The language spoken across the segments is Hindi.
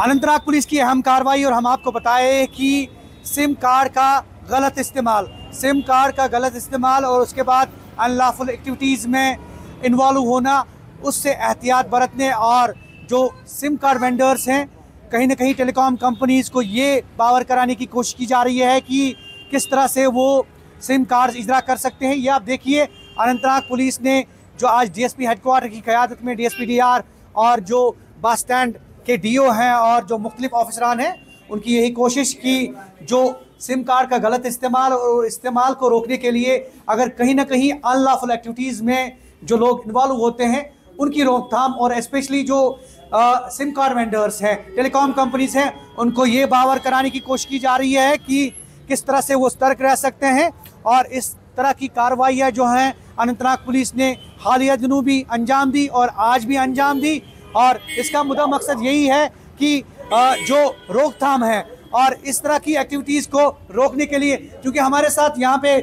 अनंतनाग पुलिस की अहम कार्रवाई और हम आपको बताएं कि सिम कार्ड का गलत इस्तेमाल और उसके बाद अनलॉफुल एक्टिविटीज़ में इन्वॉल्व होना, उससे एहतियात बरतने और जो सिम कार्ड वेंडर्स हैं कहीं ना कहीं टेलीकॉम कंपनीज़ को ये बावर कराने की कोशिश की जा रही है कि किस तरह से वो सिम कार्ड इजरा कर सकते हैं। ये आप देखिए, अनंतनाग पुलिस ने जो आज डीएसपी हेडक्वार्टर की क़यादत में डीएसपी डीआर और जो बस स्टैंड के डीओ हैं और जो मुख्तलिफ ऑफिसरान हैं, उनकी यही कोशिश की जो सिम कार्ड का गलत इस्तेमाल और इस्तेमाल को रोकने के लिए अगर कहीं ना कहीं अनलॉफुल एक्टिविटीज़ में जो लोग इन्वॉल्व होते हैं उनकी रोकथाम और स्पेशली जो सिम कार्ड वेंडर्स हैं, टेलीकॉम कंपनीज हैं, उनको ये बावर कराने की कोशिश की जा रही है कि किस तरह से वो सतर्क रह सकते हैं। और इस तरह की कार्रवाइयाँ जो हैं अनंतनाग पुलिस ने हालिया दिनों भी अंजाम दी और आज भी अंजाम दी, और इसका मुद्दा मकसद यही है कि जो रोकथाम है और इस तरह की एक्टिविटीज़ को रोकने के लिए, क्योंकि हमारे साथ यहाँ पे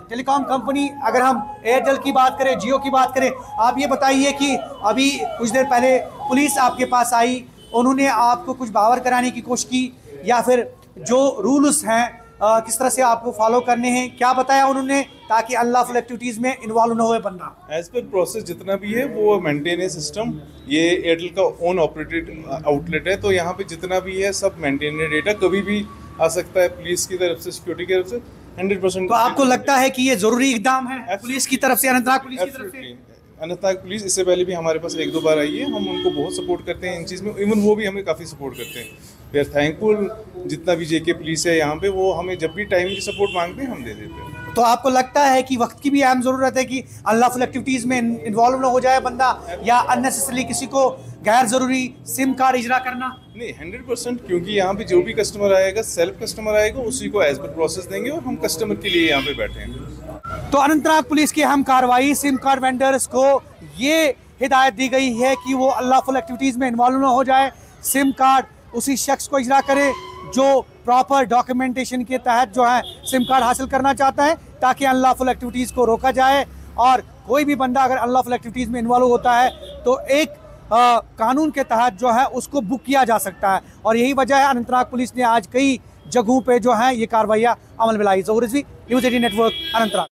टेलीकॉम कंपनी, अगर हम एयरटेल की बात करें, जियो की बात करें, आप ये बताइए कि अभी कुछ देर पहले पुलिस आपके पास आई, उन्होंने आपको कुछ बावर कराने की कोशिश की या फिर जो रूल्स हैं किस तरह से आपको फॉलो करने हैं, क्या बताया उन्होंने ताकि अनलॉफुल एक्टिविटीज़ में इन्वॉल्व न हुए बंदा? एज पर प्रोसेस जितना भी है वो मेंटेन है सिस्टम। ये एयरटेल का ओन ऑपरेटेड आउटलेट है, तो यहाँ पे जितना भी है सब मेंटेन है। डेटा कभी भी आ सकता है पुलिस की तरफ से, सिक्योरिटी की तरफ से 100%। तो आपको लगता है कि ये ज़रूरी इकदाम है पुलिस की तरफ से, अनंतनाग पुलिस की तरफ से? अनंतनाग पुलिस इससे पहले भी हमारे पास 1-2 बार आई है, हम उनको बहुत सपोर्ट करते हैं इन चीज़ में, इवन वो भी हमें काफ़ी सपोर्ट करते हैं। वी आर थैंकफुल, जितना भी जेके पुलिस है यहाँ पे, वो हमें जब भी टाइम की सपोर्ट मांगते हैं हम दे देते हैं। तो आपको लगता है कि वक्त की भी अहम ज़रूरत है कि अनलॉफुल एक्टिविटीज़ में इन्वॉल्व ना हो जाए बंदा, या अननेसेसरी किसी को गैर ज़रूरी सिम कार्ड इजरा करना? नहीं, 100%, क्योंकि यहाँ पे जो भी कस्टमर आएगा, सेल्फ कस्टमर आएगा, उसी को एज पर प्रोसेस देंगे और हम कस्टमर के लिए यहाँ पे बैठे हैं। तो अनंतनाग पुलिस की अहम कार्रवाई, सिम कार्ड वेंडर्स को ये हिदायत दी गई है कि वो अनलॉफुल एक्टिविटीज़ में इन्वॉल्व ना हो जाए। सिम कार्ड उसी शख्स को इजरा करे जो प्रॉपर डॉक्यूमेंटेशन के तहत जो है सिम कार्ड हासिल करना चाहता है, ताकि अनलॉफुल एक्टिविटीज़ को रोका जाए। और कोई भी बंदा अगर अनलॉफुल एक्टिविटीज़ में इन्वॉल्व होता है तो एक कानून के तहत जो है उसको बुक किया जा सकता है, और यही वजह है अनंतनाग पुलिस ने आज कई जगहों पे जो है ये कार्रवाइयाँ अमल में लाई। ज़हूर रिजवी, न्यूज़ 18 नेटवर्क, अनंतनाग।